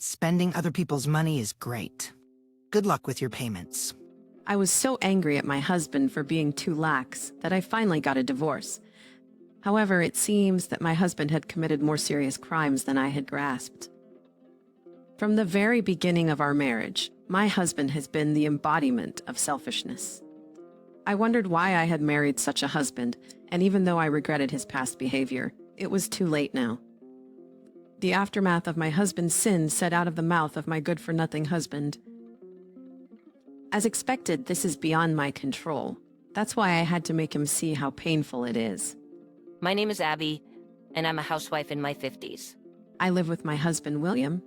Spending other people's money is great. Good luck with your payments. I was so angry at my husband for being too lax that I finally got a divorce. However, it seems that my husband had committed more serious crimes than I had grasped. From the very beginning of our marriage, my husband has been the embodiment of selfishness. I wondered why I had married such a husband, and even though I regretted his past behavior, it was too late now. The aftermath of my husband's sin said out of the mouth of my good-for-nothing husband. As expected, this is beyond my control. That's why I had to make him see how painful it is. My name is Abby, and I'm a housewife in my 50s. I live with my husband, William.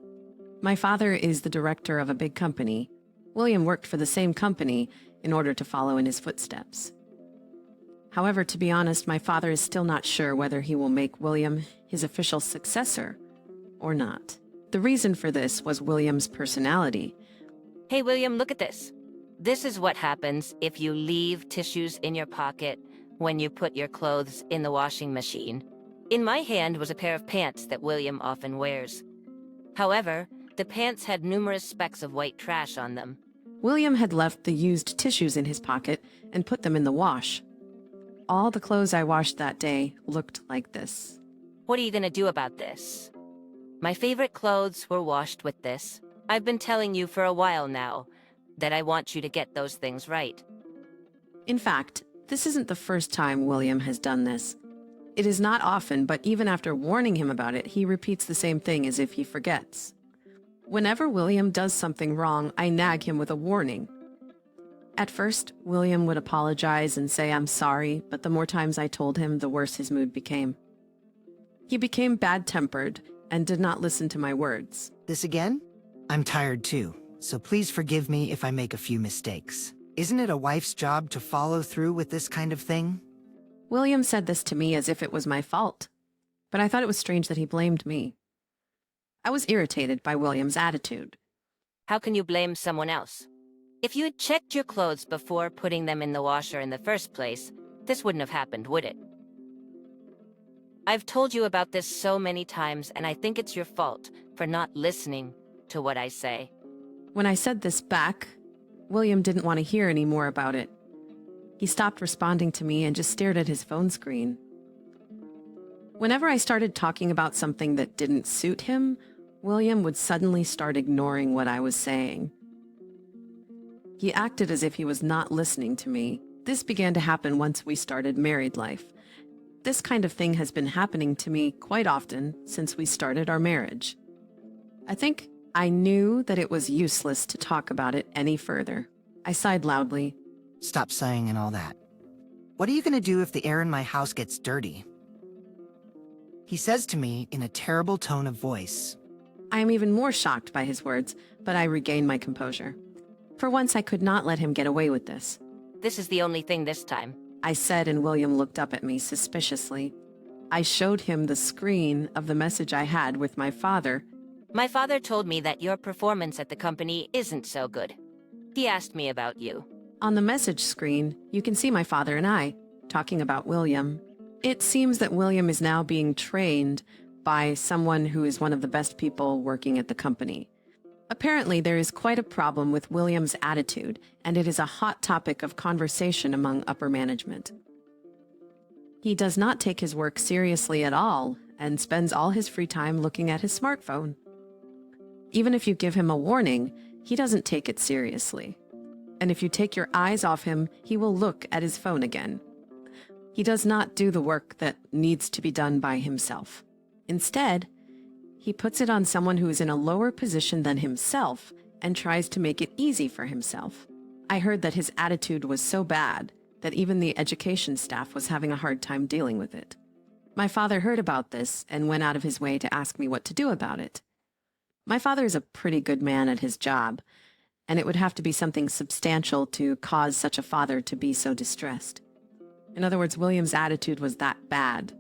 My father is the director of a big company. William worked for the same company in order to follow in his footsteps. However, to be honest, my father is still not sure whether he will make William his official successor or not. The reason for this was William's personality. Hey, William, look at this. This is what happens if you leave tissues in your pocket when you put your clothes in the washing machine. In my hand was a pair of pants that William often wears. However, the pants had numerous specks of white trash on them. William had left the used tissues in his pocket and put them in the wash. All the clothes I washed that day looked like this. What are you gonna do about this? My favorite clothes were washed with this. I've been telling you for a while now that I want you to get those things right. In fact, this isn't the first time William has done this. It is not often, but even after warning him about it, he repeats the same thing as if he forgets. Whenever William does something wrong, I nag him with a warning. At first, William would apologize and say I'm sorry, but the more times I told him, the worse his mood became. He became bad-tempered and did not listen to my words. This again? I'm tired too, so please forgive me if I make a few mistakes. Isn't it a wife's job to follow through with this kind of thing? William said this to me as if it was my fault, but I thought it was strange that he blamed me. I was irritated by William's attitude. How can you blame someone else? If you had checked your clothes before putting them in the washer in the first place, this wouldn't have happened, would it? I've told you about this so many times, and I think it's your fault for not listening to what I say. When I said this back, William didn't want to hear any more about it. He stopped responding to me and just stared at his phone screen. Whenever I started talking about something that didn't suit him, William would suddenly start ignoring what I was saying. He acted as if he was not listening to me. This began to happen once we started married life. This kind of thing has been happening to me quite often since we started our marriage. I think I knew that it was useless to talk about it any further. I sighed loudly. Stop sighing and all that. What are you gonna do if the air in my house gets dirty? He says to me in a terrible tone of voice. I am even more shocked by his words, but I regained my composure. For once, I could not let him get away with this. This is the only thing this time. I said, and William looked up at me suspiciously. I showed him the screen of the message I had with my father. My father told me that your performance at the company isn't so good. He asked me about you. On the message screen, you can see my father and I talking about William. It seems that William is now being trained by someone who is one of the best people working at the company. Apparently, there is quite a problem with William's attitude, and it is a hot topic of conversation among upper management. He does not take his work seriously at all and spends all his free time looking at his smartphone. Even if you give him a warning, he doesn't take it seriously. And if you take your eyes off him, he will look at his phone again. He does not do the work that needs to be done by himself. Instead, he puts it on someone who is in a lower position than himself and tries to make it easy for himself. I heard that his attitude was so bad that even the education staff was having a hard time dealing with it. My father heard about this and went out of his way to ask me what to do about it. My father is a pretty good man at his job, and it would have to be something substantial to cause such a father to be so distressed. In other words, William's attitude was that bad.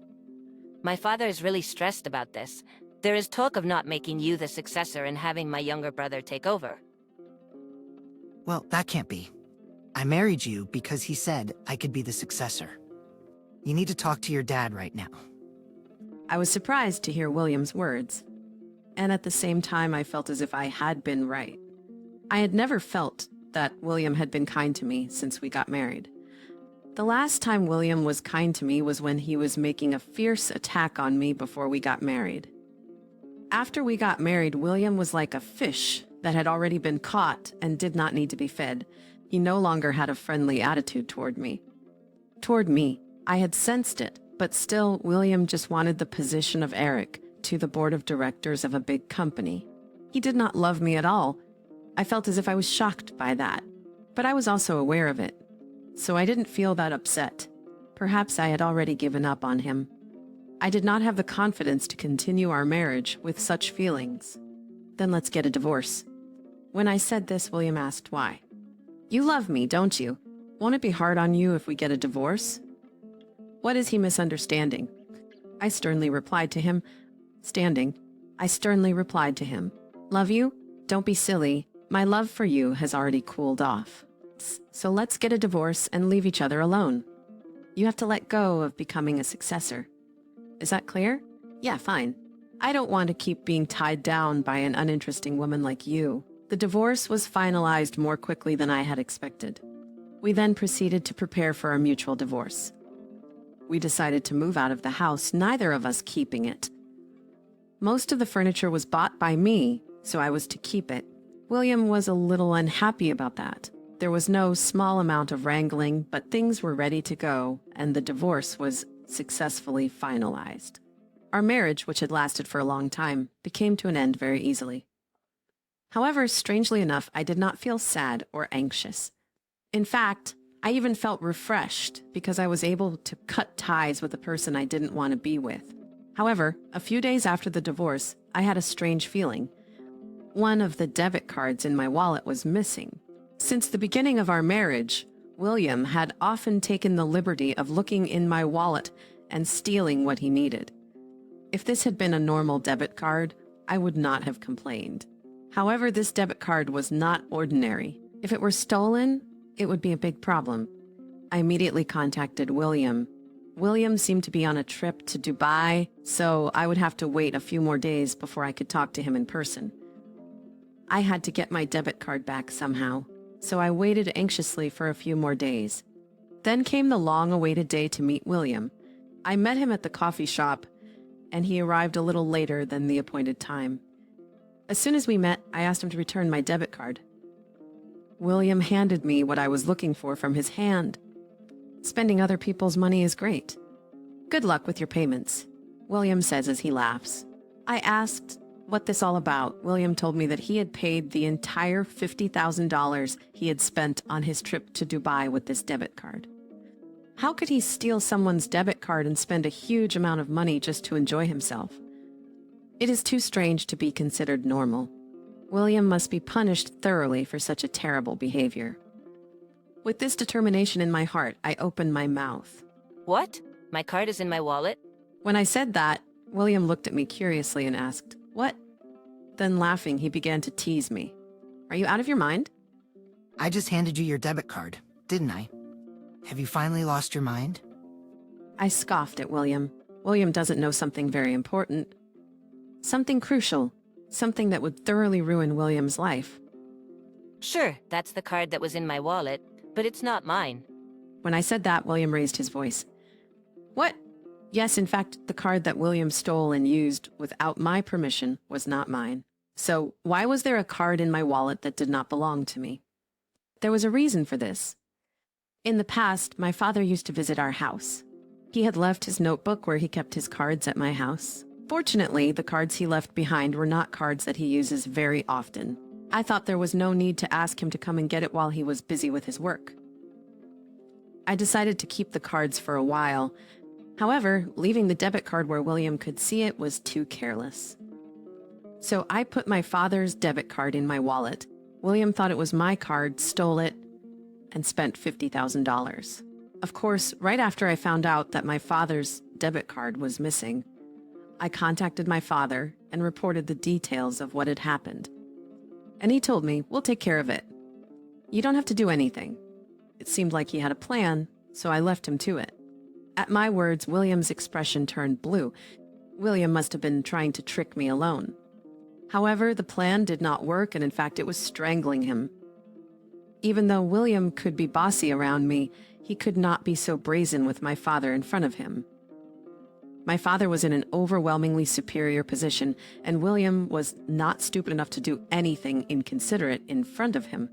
My father is really stressed about this. There is talk of not making you the successor and having my younger brother take over. Well, that can't be. I married you because he said I could be the successor. You need to talk to your dad right now. I was surprised to hear William's words. and at the same time, I felt as if I had been right. I had never felt that William had been kind to me since we got married. The last time William was kind to me was when he was making a fierce attack on me before we got married. After we got married, William was like a fish that had already been caught and did not need to be fed. He no longer had a friendly attitude toward me. I had sensed it, but still, William just wanted the position of Eric to the board of directors of a big company. He did not love me at all. I felt as if I was shocked by that, but I was also aware of it. So I didn't feel that upset. Perhaps I had already given up on him. I did not have the confidence to continue our marriage with such feelings. Then let's get a divorce. When I said this, William asked why. You love me, don't you? Won't it be hard on you if we get a divorce? What is he misunderstanding? I sternly replied to him. Love you? Don't be silly. My love for you has already cooled off. So let's get a divorce and leave each other alone. You have to let go of becoming a successor. Is that clear? Yeah, fine. I don't want to keep being tied down by an uninteresting woman like you. The divorce was finalized more quickly than I had expected. We then proceeded to prepare for our mutual divorce. We decided to move out of the house, neither of us keeping it. Most of the furniture was bought by me, so I was to keep it. William was a little unhappy about that. There was no small amount of wrangling, but things were ready to go, and the divorce was successfully finalized. Our marriage, which had lasted for a long time, became to an end very easily. However, strangely enough, I did not feel sad or anxious. In fact, I even felt refreshed because I was able to cut ties with the person I didn't want to be with. However, a few days after the divorce, I had a strange feeling. One of the debit cards in my wallet was missing. Since the beginning of our marriage, William had often taken the liberty of looking in my wallet and stealing what he needed. If this had been a normal debit card, I would not have complained. However, this debit card was not ordinary. If it were stolen, it would be a big problem. I immediately contacted William. William seemed to be on a trip to Dubai, so I would have to wait a few more days before I could talk to him in person. I had to get my debit card back somehow, so I waited anxiously for a few more days. Then came the long-awaited day to meet William. I met him at the coffee shop, and he arrived a little later than the appointed time. As soon as we met, I asked him to return my debit card. William handed me what I was looking for from his hand. Spending other people's money is great. Good luck with your payments, William says as he laughs. I asked what this all about. William told me that he had paid the entire $50,000 he had spent on his trip to Dubai with this debit card. How could he steal someone's debit card and spend a huge amount of money just to enjoy himself? It is too strange to be considered normal. William must be punished thoroughly for such a terrible behavior. With this determination in my heart, I opened my mouth. What? My card is in my wallet? When I said that, William looked at me curiously and asked, "What?" Then laughing, he began to tease me. "Are you out of your mind?" I just handed you your debit card, didn't I? Have you finally lost your mind? I scoffed at William. William doesn't know something very important. Something crucial. Something that would thoroughly ruin William's life. Sure, that's the card that was in my wallet, but it's not mine. When I said that, William raised his voice. "What?" Yes, in fact, the card that William stole and used without my permission was not mine. So why was there a card in my wallet that did not belong to me? There was a reason for this. In the past, my father used to visit our house. He had left his notebook where he kept his cards at my house. Fortunately, the cards he left behind were not cards that he uses very often. I thought there was no need to ask him to come and get it while he was busy with his work. I decided to keep the cards for a while. However, leaving the debit card where William could see it was too careless. So I put my father's debit card in my wallet. William thought it was my card, stole it, and spent $50,000. Of course, right after I found out that my father's debit card was missing, I contacted my father and reported the details of what had happened. And he told me, "We'll take care of it. You don't have to do anything." It seemed like he had a plan, so I left him to it. At my words, William's expression turned blue. William must have been trying to trick me alone. However, the plan did not work, and in fact, it was strangling him. Even though William could be bossy around me, he could not be so brazen with my father in front of him. My father was in an overwhelmingly superior position, and William was not stupid enough to do anything inconsiderate in front of him.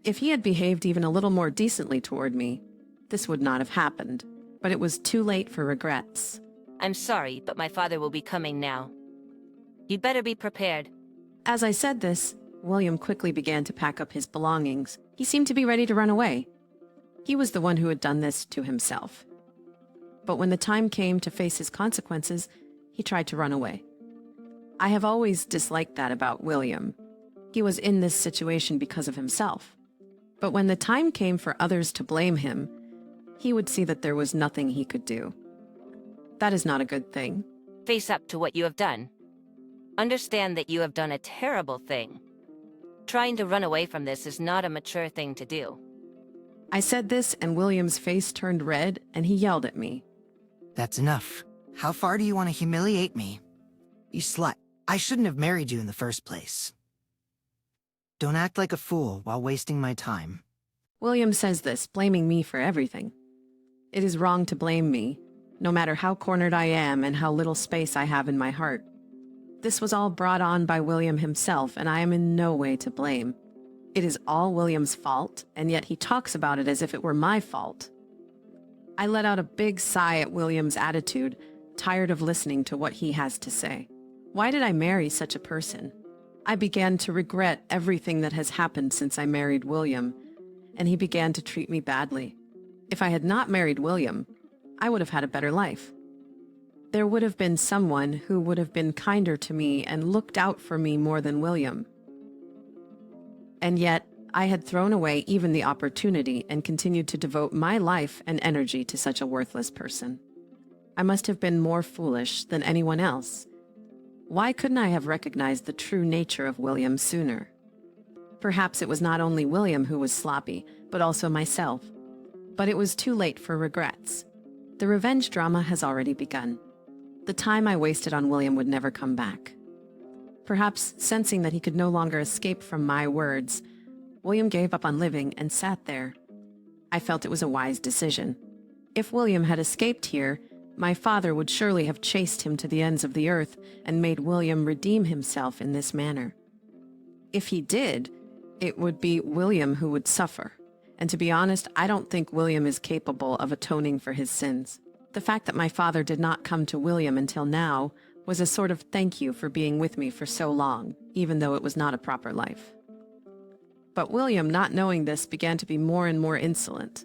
If he had behaved even a little more decently toward me, this would not have happened, but it was too late for regrets. I'm sorry, but my father will be coming now. You'd better be prepared. As I said this, William quickly began to pack up his belongings. He seemed to be ready to run away. He was the one who had done this to himself. But when the time came to face his consequences, he tried to run away. I have always disliked that about William. He was in this situation because of himself. But when the time came for others to blame him, he would see that there was nothing he could do. That is not a good thing. Face up to what you have done. Understand that you have done a terrible thing. Trying to run away from this is not a mature thing to do. I said this, and William's face turned red, and he yelled at me. That's enough. How far do you want to humiliate me? You slut. I shouldn't have married you in the first place. Don't act like a fool while wasting my time. William says this, blaming me for everything. It is wrong to blame me, no matter how cornered I am and how little space I have in my heart. This was all brought on by William himself, and I am in no way to blame. It is all William's fault, and yet he talks about it as if it were my fault. I let out a big sigh at William's attitude, tired of listening to what he has to say. Why did I marry such a person? I began to regret everything that has happened since I married William, and he began to treat me badly. If I had not married William, I would have had a better life. There would have been someone who would have been kinder to me and looked out for me more than William. And yet, I had thrown away even the opportunity and continued to devote my life and energy to such a worthless person. I must have been more foolish than anyone else. Why couldn't I have recognized the true nature of William sooner? Perhaps it was not only William who was sloppy, but also myself. But it was too late for regrets. The revenge drama has already begun. The time I wasted on William would never come back. Perhaps sensing that he could no longer escape from my words, William gave up on living and sat there. I felt it was a wise decision. If William had escaped here, my father would surely have chased him to the ends of the earth and made William redeem himself in this manner. If he did, it would be William who would suffer. And to be honest, I don't think William is capable of atoning for his sins. The fact that my father did not come to William until now was a sort of thank you for being with me for so long, even though it was not a proper life. But William, not knowing this, began to be more and more insolent.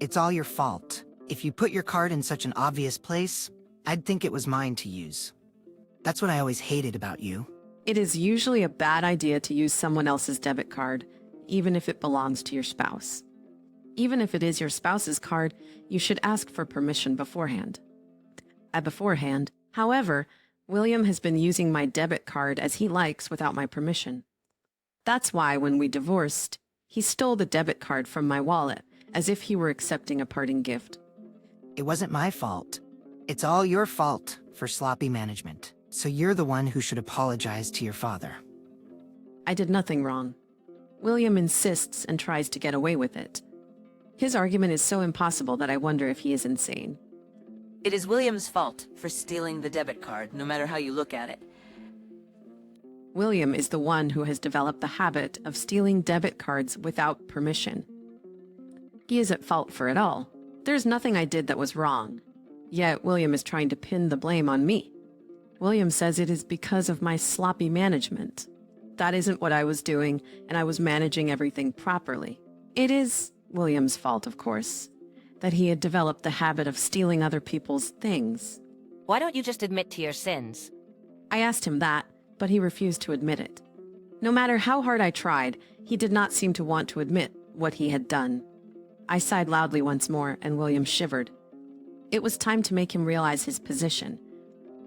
It's all your fault. If you put your card in such an obvious place, I'd think it was mine to use. That's what I always hated about you. It is usually a bad idea to use someone else's debit card, even if it belongs to your spouse. Even if it is your spouse's card, you should ask for permission beforehand. However, William has been using my debit card as he likes without my permission. That's why when we divorced, he stole the debit card from my wallet, as if he were accepting a parting gift. It wasn't my fault. It's all your fault for sloppy management. So you're the one who should apologize to your father. I did nothing wrong. William insists and tries to get away with it. His argument is so impossible that I wonder if he is insane. It is William's fault for stealing the debit card, no matter how you look at it. William is the one who has developed the habit of stealing debit cards without permission. He is at fault for it all. There's nothing I did that was wrong. Yet William is trying to pin the blame on me. William says it is because of my sloppy management. That isn't what I was doing, and I was managing everything properly. It is William's fault, of course, that he had developed the habit of stealing other people's things. Why don't you just admit to your sins? I asked him that, but he refused to admit it. No matter how hard I tried, he did not seem to want to admit what he had done. I sighed loudly once more, and William shivered. It was time to make him realize his position.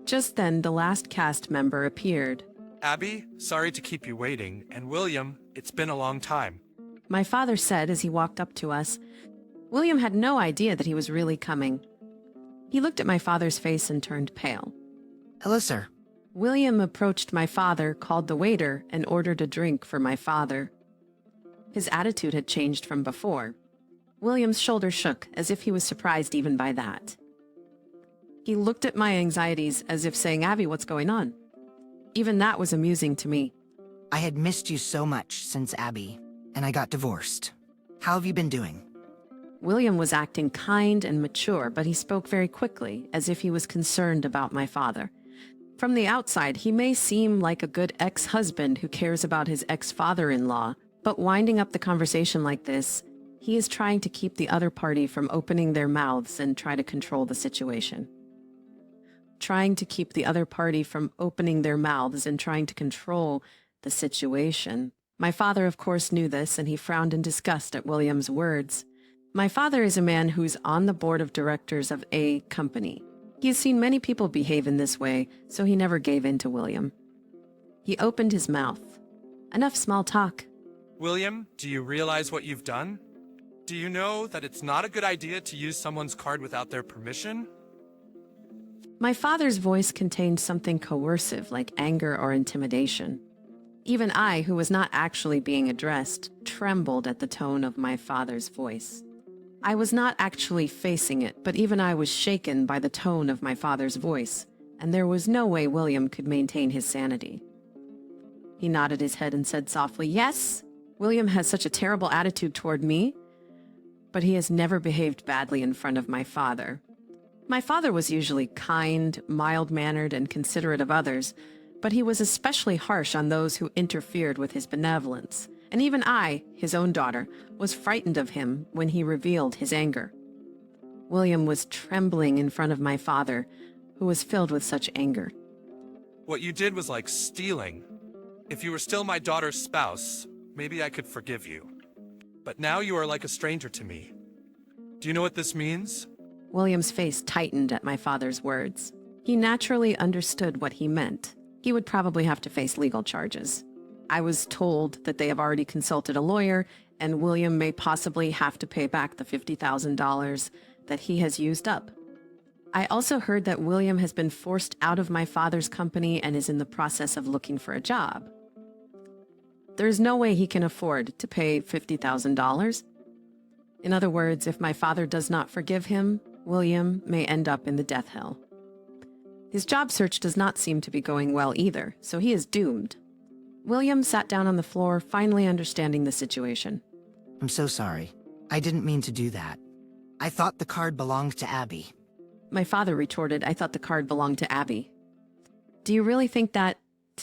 Just then, the last cast member appeared. Abby, sorry to keep you waiting, and William, it's been a long time. My father said as he walked up to us. William had no idea that he was really coming. He looked at my father's face and turned pale. Hello, sir. William approached my father, called the waiter, and ordered a drink for my father. His attitude had changed from before. William's shoulders shook, as if he was surprised even by that. He looked at my anxieties as if saying, Abby, what's going on? Even that was amusing to me. I had missed you so much since Abby, and I got divorced. How have you been doing? William was acting kind and mature, but he spoke very quickly, as if he was concerned about my father. From the outside, he may seem like a good ex-husband who cares about his ex-father-in-law, but winding up the conversation like this, he is trying to keep the other party from opening their mouths and try to control the situation. Trying to keep the other party from opening their mouths and trying to control the situation. My father, of course, knew this, and he frowned in disgust at William's words. My father is a man who's on the board of directors of a company. He has seen many people behave in this way, so he never gave in to William. He opened his mouth. Enough small talk. William, do you realize what you've done? Do you know that it's not a good idea to use someone's card without their permission? My father's voice contained something coercive, like anger or intimidation. Even I, who was not actually being addressed, trembled at the tone of my father's voice. I was not actually facing it, but even I was shaken by the tone of my father's voice, and there was no way William could maintain his sanity. He nodded his head and said softly, Yes, William has such a terrible attitude toward me, but he has never behaved badly in front of my father. My father was usually kind, mild-mannered, and considerate of others, but he was especially harsh on those who interfered with his benevolence. And even I, his own daughter, was frightened of him when he revealed his anger. William was trembling in front of my father, who was filled with such anger. What you did was like stealing. If you were still my daughter's spouse, maybe I could forgive you. But now you are like a stranger to me. Do you know what this means? William's face tightened at my father's words. He naturally understood what he meant. He would probably have to face legal charges. I was told that they have already consulted a lawyer, and William may possibly have to pay back the $50,000 that he has used up. I also heard that William has been forced out of my father's company and is in the process of looking for a job. There is no way he can afford to pay $50,000. In other words, if my father does not forgive him, William may end up in the death hell. His job search does not seem to be going well either, so he is doomed. William sat down on the floor, finally understanding the situation. I'm so sorry. I didn't mean to do that. I thought the card belonged to Abby. My father retorted, I thought the card belonged to Abby. Do you really think that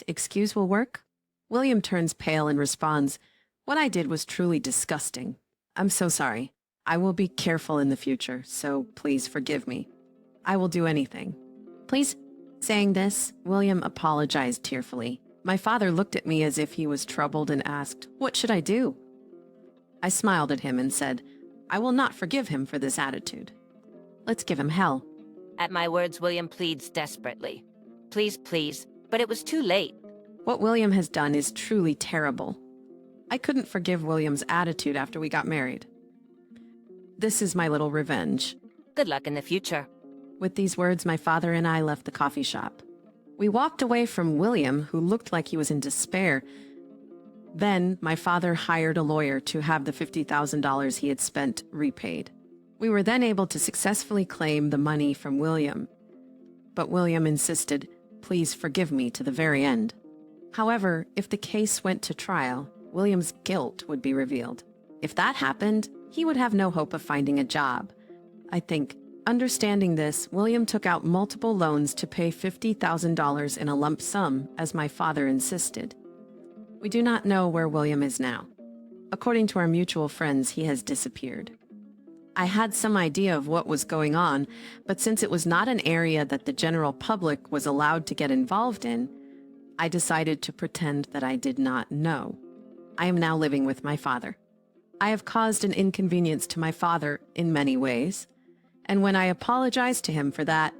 excuse will work? William turns pale and responds, What I did was truly disgusting. I'm so sorry. I will be careful in the future, so please forgive me. I will do anything. Please? Saying this, William apologized tearfully. My father looked at me as if he was troubled and asked, What should I do? I smiled at him and said, I will not forgive him for this attitude. Let's give him hell. At my words, William pleads desperately. Please, please. But it was too late. What William has done is truly terrible. I couldn't forgive William's attitude after we got married. This is my little revenge. Good luck in the future. With these words, my father and I left the coffee shop. We walked away from William, who looked like he was in despair. Then, my father hired a lawyer to have the $50,000 he had spent repaid. We were then able to successfully claim the money from William. But William insisted, Please forgive me to the very end. However, if the case went to trial, William's guilt would be revealed. If that happened, he would have no hope of finding a job. I think, understanding this, William took out multiple loans to pay $50,000 in a lump sum, as my father insisted. We do not know where William is now. According to our mutual friends, he has disappeared. I had some idea of what was going on, but since it was not an area that the general public was allowed to get involved in, I decided to pretend that I did not know. I am now living with my father. I have caused an inconvenience to my father in many ways, and when I apologized to him for that,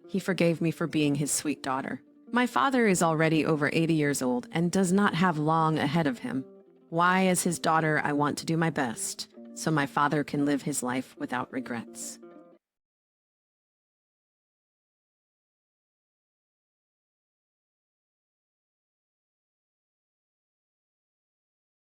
he forgave me for being his sweet daughter. My father is already over 80 years old and does not have long ahead of him. Why, as his daughter, I want to do my best, so my father can live his life without regrets.